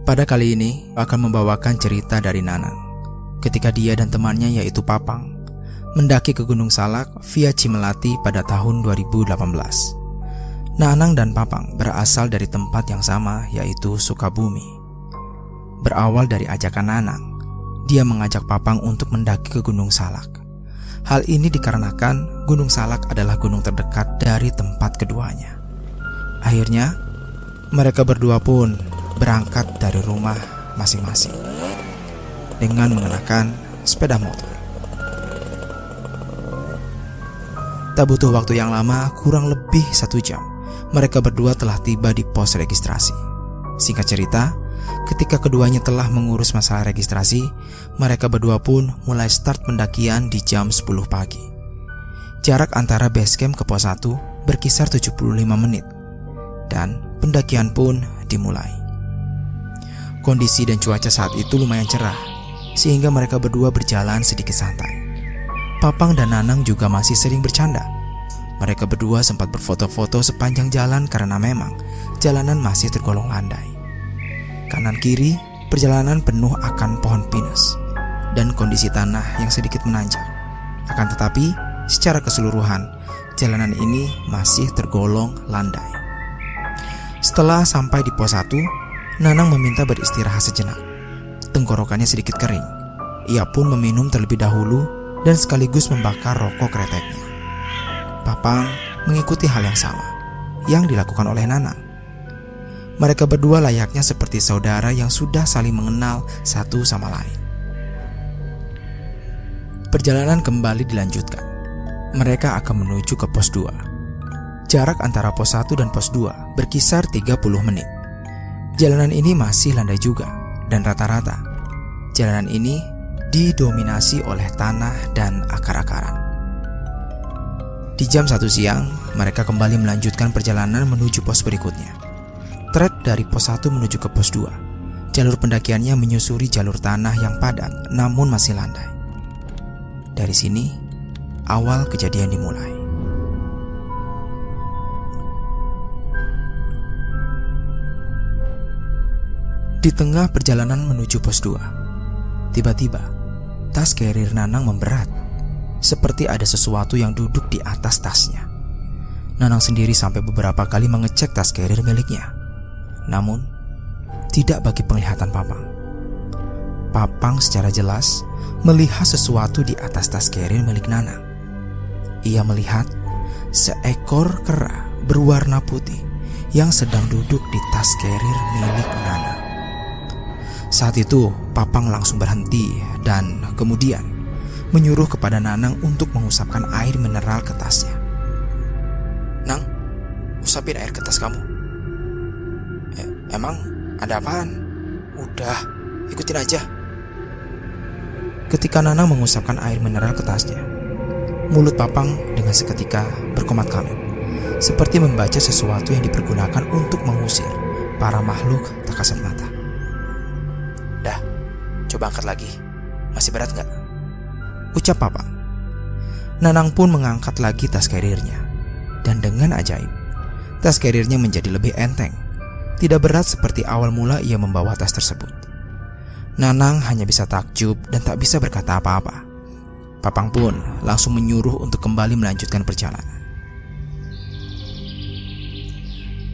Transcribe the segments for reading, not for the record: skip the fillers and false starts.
Pada kali ini akan membawakan cerita dari Nanang ketika dia dan temannya yaitu Papang mendaki ke Gunung Salak via Cimelati pada tahun 2018. Nanang dan Papang berasal dari tempat yang sama yaitu Sukabumi. Berawal dari ajakan Nanang, dia mengajak Papang untuk mendaki ke Gunung Salak. Hal ini dikarenakan Gunung Salak adalah gunung terdekat dari tempat keduanya. Akhirnya, mereka berdua pun berangkat dari rumah masing-masing dengan mengenakan sepeda motor. Tak butuh waktu yang lama, kurang lebih 1 jam, mereka berdua telah tiba di pos registrasi. Singkat cerita, ketika keduanya telah mengurus masalah registrasi, mereka berdua pun mulai start pendakian di jam 10 pagi. Jarak antara base camp ke pos 1 berkisar 75 menit dan pendakian pun dimulai. Kondisi dan cuaca saat itu lumayan cerah, sehingga mereka berdua berjalan sedikit santai. Papang dan Nanang juga masih sering bercanda. Mereka berdua sempat berfoto-foto sepanjang jalan karena memang jalanan masih tergolong landai. Kanan kiri, perjalanan penuh akan pohon pinus dan kondisi tanah yang sedikit menanjak. Akan tetapi, secara keseluruhan, jalanan ini masih tergolong landai. Setelah sampai di pos 1, Nanang meminta beristirahat sejenak. Tenggorokannya sedikit kering. Ia pun meminum terlebih dahulu dan sekaligus membakar rokok kreteknya. Papang mengikuti hal yang sama yang dilakukan oleh Nanang. Mereka berdua layaknya seperti saudara yang sudah saling mengenal satu sama lain. Perjalanan kembali dilanjutkan. Mereka akan menuju ke pos 2. Jarak antara pos 1 dan pos 2 berkisar 30 menit. Jalanan ini masih landai juga, dan rata-rata jalanan ini didominasi oleh tanah dan akar-akaran. Di jam 1 siang, mereka kembali melanjutkan perjalanan menuju pos berikutnya. Trek dari pos 1 menuju ke pos 2. Jalur pendakiannya menyusuri jalur tanah yang padat namun masih landai. Dari sini, awal kejadian dimulai. Di tengah perjalanan menuju pos 2, tiba-tiba tas carrier Nanang memberat, seperti ada sesuatu yang duduk di atas tasnya. Nanang sendiri sampai beberapa kali mengecek tas carrier miliknya, namun tidak bagi penglihatan Papang. Papang secara jelas melihat sesuatu di atas tas carrier milik Nanang. Ia melihat seekor kera berwarna putih yang sedang duduk di tas carrier milik Nanang. Saat itu, Papang langsung berhenti dan kemudian menyuruh kepada Nanang untuk mengusapkan air mineral ke tasnya. "Nang, usapin air ke tas kamu." Emang ada apaan? Udah, ikutin aja." Ketika Nanang mengusapkan air mineral ke tasnya, mulut Papang dengan seketika berkomat-kamit, seperti membaca sesuatu yang dipergunakan untuk mengusir para makhluk tak kasat mata. "Dah, coba angkat lagi. Masih berat gak?" ucap Papang. Nanang pun mengangkat lagi tas carriernya, dan dengan ajaib, tas carriernya menjadi lebih enteng. Tidak berat seperti awal mula ia membawa tas tersebut. Nanang hanya bisa takjub dan tak bisa berkata apa-apa. Papang pun langsung menyuruh untuk kembali melanjutkan perjalanan.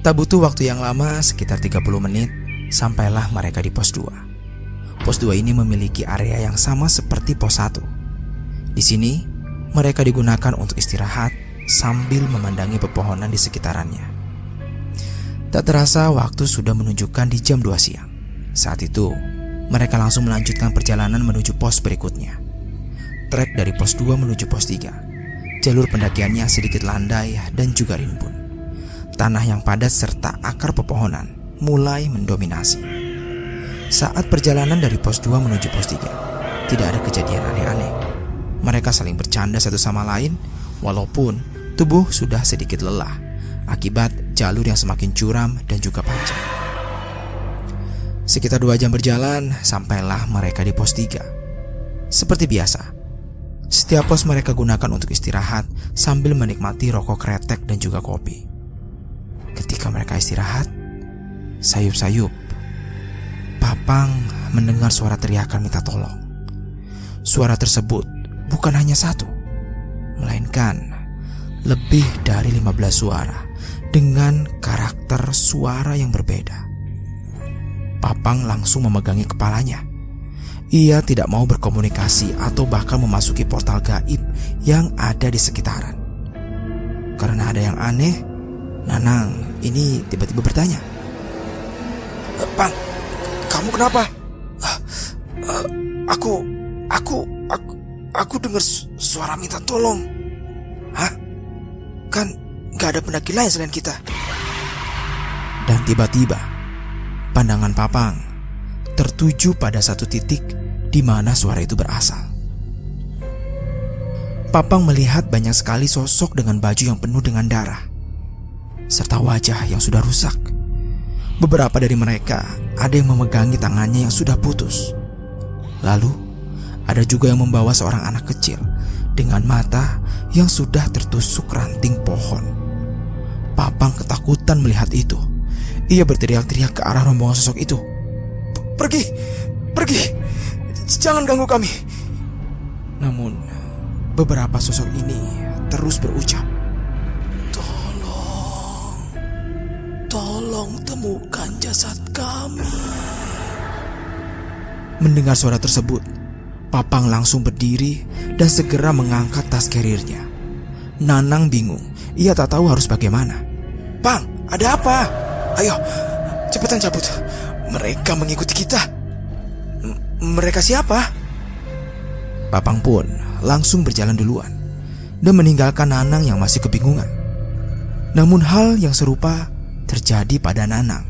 Tak butuh waktu yang lama, sekitar 30 menit, sampailah mereka di pos 2. Pos 2 ini memiliki area yang sama seperti pos 1. Di sini, mereka digunakan untuk istirahat sambil memandangi pepohonan di sekitarannya. Tak terasa waktu sudah menunjukkan di jam 2 siang. Saat itu, mereka langsung melanjutkan perjalanan menuju pos berikutnya. Trek dari pos 2 menuju pos 3. Jalur pendakiannya sedikit landai dan juga rimbun. Tanah yang padat serta akar pepohonan mulai mendominasi. Saat perjalanan dari pos 2 menuju pos 3, tidak ada kejadian aneh-aneh. Mereka saling bercanda satu sama lain, walaupun tubuh sudah sedikit lelah akibat jalur yang semakin curam dan juga panjang. Sekitar 2 jam berjalan, sampailah mereka di pos 3. Seperti biasa, setiap pos mereka gunakan untuk istirahat sambil menikmati rokok kretek dan juga kopi. Ketika mereka istirahat, sayup-sayup, Papang mendengar suara teriakan minta tolong. Suara tersebut bukan hanya satu, melainkan lebih dari 15 suara dengan karakter suara yang berbeda. Papang langsung memegangi kepalanya. Ia tidak mau berkomunikasi atau bahkan memasuki portal gaib yang ada di sekitaran. Karena ada yang aneh, Nanang ini tiba-tiba bertanya, "Pang, kamu kenapa?" Aku dengar suara minta tolong." "Hah? Kan gak ada pendaki lain selain kita." Dan tiba-tiba pandangan Papang tertuju pada satu titik di mana suara itu berasal. Papang melihat banyak sekali sosok dengan baju yang penuh dengan darah, serta wajah yang sudah rusak. Beberapa dari mereka ada yang memegangi tangannya yang sudah putus. Lalu ada juga yang membawa seorang anak kecil dengan mata yang sudah tertusuk ranting pohon. Papang ketakutan melihat itu. Ia berteriak-teriak ke arah rombongan sosok itu. Pergi! Jangan ganggu kami!" Namun beberapa sosok ini terus berucap, Tolong temukan jasad kami." Mendengar suara tersebut, Papang langsung berdiri dan segera mengangkat tas carrier-nya. Nanang bingung, ia tak tahu harus bagaimana. "Pang, ada apa? Ayo, cepetan cabut. Mereka mengikuti kita." "Mereka siapa?" Papang pun langsung berjalan duluan dan meninggalkan Nanang yang masih kebingungan. Namun hal yang serupa terjadi pada Nanang.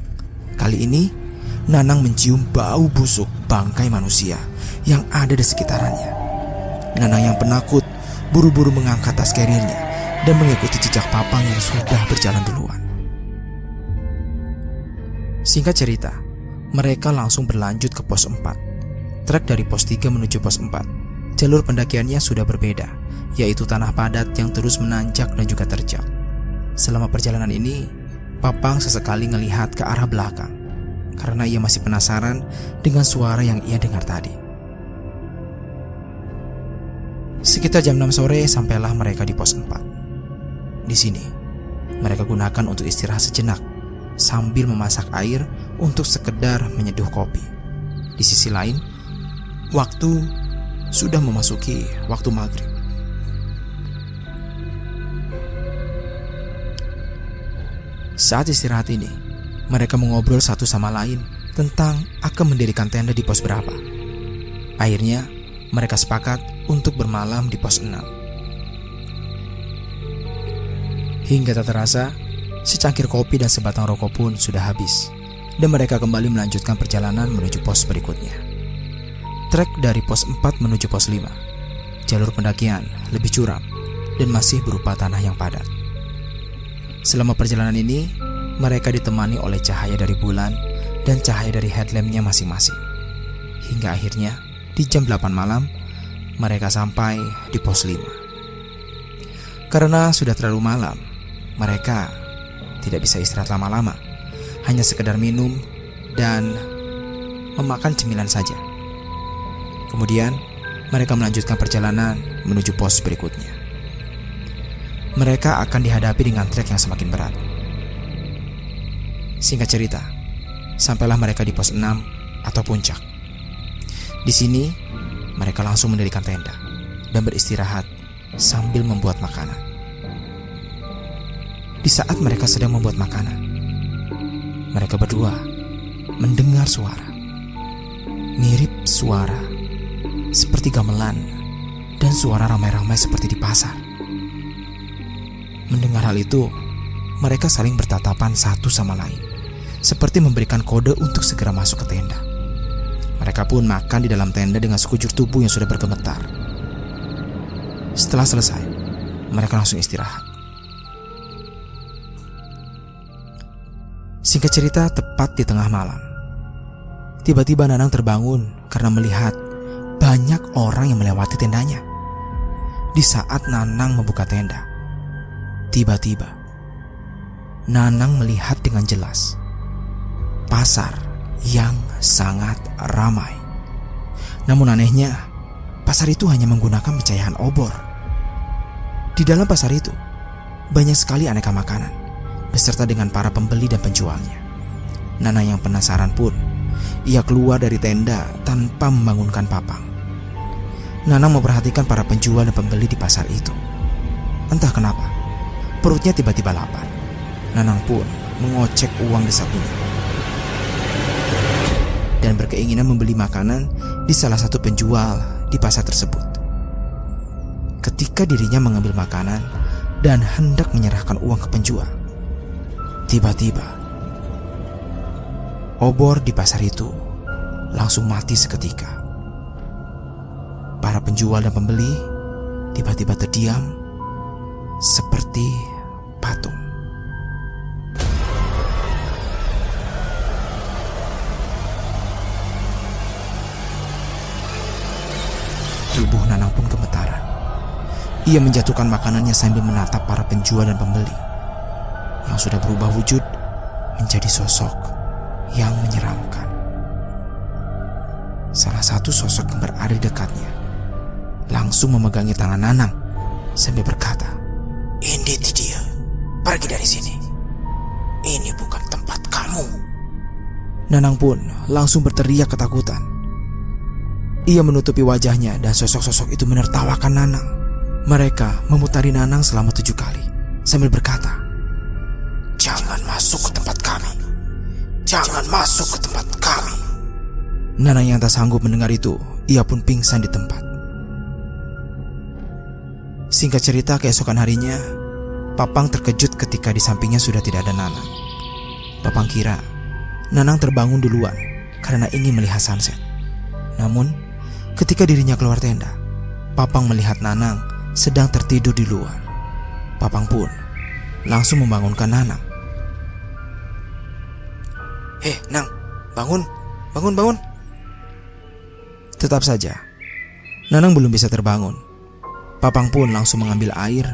Kali ini Nanang mencium bau busuk bangkai manusia yang ada di sekitarannya. Nanang yang penakut buru-buru mengangkat tas carrier-nya dan mengikuti jejak Papang yang sudah berjalan duluan. Singkat cerita, mereka langsung berlanjut ke pos 4. Trek dari pos 3 menuju pos 4. Jalur pendakiannya sudah berbeda, yaitu tanah padat yang terus menanjak dan juga terjal. Selama perjalanan ini, Papang sesekali melihat ke arah belakang karena ia masih penasaran dengan suara yang ia dengar tadi. Sekitar jam 6 sore sampailah mereka di pos 4. Di sini, mereka gunakan untuk istirahat sejenak sambil memasak air untuk sekedar menyeduh kopi. Di sisi lain, waktu sudah memasuki waktu maghrib. Saat istirahat ini, mereka mengobrol satu sama lain tentang akan mendirikan tenda di pos berapa. Akhirnya, mereka sepakat untuk bermalam di pos 6. Hingga tak terasa, secangkir kopi dan sebatang rokok pun sudah habis, dan mereka kembali melanjutkan perjalanan menuju pos berikutnya. Trek dari pos 4 menuju pos 5. Jalur pendakian lebih curam dan masih berupa tanah yang padat. Selama perjalanan ini, mereka ditemani oleh cahaya dari bulan dan cahaya dari headlamp-nya masing-masing. Hingga akhirnya, di jam 8 malam, mereka sampai di pos 5. Karena sudah terlalu malam, mereka tidak bisa istirahat lama-lama. Hanya sekedar minum dan memakan cemilan saja. Kemudian, mereka melanjutkan perjalanan menuju pos berikutnya. Mereka akan dihadapi dengan trek yang semakin berat. Singkat cerita, sampailah mereka di pos 6 atau puncak. Di sini, mereka langsung mendirikan tenda dan beristirahat sambil membuat makanan. Di saat mereka sedang membuat makanan, mereka berdua mendengar suara. Mirip suara seperti gamelan dan suara ramai-ramai seperti di pasar. Mendengar hal itu, mereka saling bertatapan satu sama lain, seperti memberikan kode untuk segera masuk ke tenda. Mereka pun makan di dalam tenda dengan sekujur tubuh yang sudah bergemetar. Setelah selesai, mereka langsung istirahat. Singkat cerita, tepat di tengah malam, tiba-tiba Nanang terbangun karena melihat banyak orang yang melewati tendanya. Di saat Nanang membuka tenda, tiba-tiba Nanang melihat dengan jelas pasar yang sangat ramai. Namun anehnya, pasar itu hanya menggunakan pecahan obor. Di dalam pasar itu, banyak sekali aneka makanan, beserta dengan para pembeli dan penjualnya. Nanang yang penasaran pun, ia keluar dari tenda tanpa membangunkan Papang. Nanang memperhatikan para penjual dan pembeli di pasar itu. Entah kenapa, perutnya tiba-tiba lapar. Nanang pun mengocek uang di sakunya dan berkeinginan membeli makanan di salah satu penjual di pasar tersebut. Ketika dirinya mengambil makanan dan hendak menyerahkan uang ke penjual, tiba-tiba obor di pasar itu langsung mati seketika. Para penjual dan pembeli tiba-tiba terdiam seperti patung. Tubuh Nanang pun gemetaran. Ia menjatuhkan makanannya sambil menatap para penjual dan pembeli yang sudah berubah wujud menjadi sosok yang menyeramkan. Salah satu sosok yang berada di dekatnya langsung memegangi tangan Nanang sambil berkata, "Ini dia, pergi dari sini. Ini bukan tempat kamu." Nanang pun langsung berteriak ketakutan. Ia menutupi wajahnya dan sosok-sosok itu menertawakan Nanang. Mereka memutari Nanang selama 7 kali sambil berkata, "Jangan masuk ke tempat kami. Jangan masuk ke tempat kami." Nanang yang tak sanggup mendengar itu, ia pun pingsan di tempat. Singkat cerita, keesokan harinya, Papang terkejut ketika di sampingnya sudah tidak ada Nanang. Papang kira Nanang terbangun duluan karena ingin melihat sunset. Namun, ketika dirinya keluar tenda, Papang melihat Nanang sedang tertidur di luar. Papang pun langsung membangunkan Nanang. Nang, bangun, bangun, bangun." Tetap saja, Nanang belum bisa terbangun. Papang pun langsung mengambil air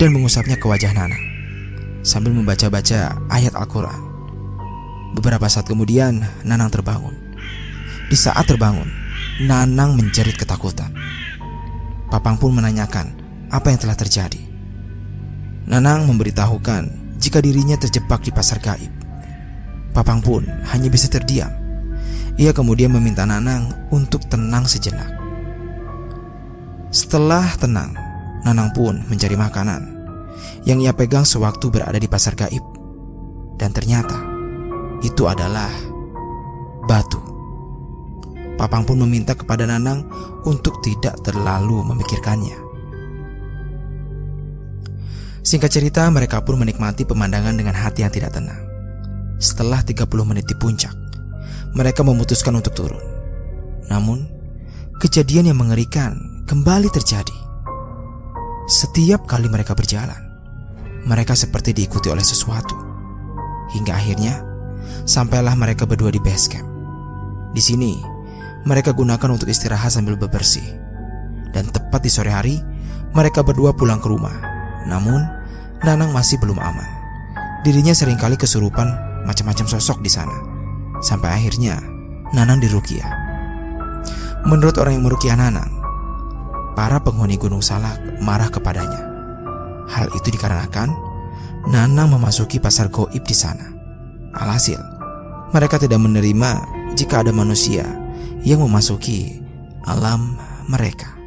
dan mengusapnya ke wajah Nanang sambil membaca-baca ayat Al-Quran. Beberapa saat kemudian, Nanang terbangun. Di saat terbangun, Nanang menjerit ketakutan. Papang pun menanyakan apa yang telah terjadi. Nanang memberitahukan jika dirinya terjebak di pasar gaib. Papang pun hanya bisa terdiam. Ia kemudian meminta Nanang untuk tenang sejenak. Setelah tenang, Nanang pun mencari makanan yang ia pegang sewaktu berada di pasar gaib. Dan ternyata itu adalah batu. Papang pun meminta kepada Nanang untuk tidak terlalu memikirkannya. Singkat cerita, mereka pun menikmati pemandangan dengan hati yang tidak tenang. Setelah 30 menit di puncak, mereka memutuskan untuk turun. Namun, kejadian yang mengerikan kembali terjadi. Setiap kali mereka berjalan, mereka seperti diikuti oleh sesuatu. Hingga akhirnya, sampailah mereka berdua di base camp. Di sini, mereka gunakan untuk istirahat sambil bebersih. Dan tepat di sore hari, mereka berdua pulang ke rumah. Namun, Nanang masih belum aman. Dirinya seringkali kesurupan macam-macam sosok di sana. Sampai akhirnya, Nanang diruqyah. Menurut orang yang meruqyah Nanang, para penghuni Gunung Salak marah kepadanya. Hal itu dikarenakan Nanang memasuki pasar gaib di sana. Alhasil, mereka tidak menerima jika ada manusia yang memasuki alam mereka.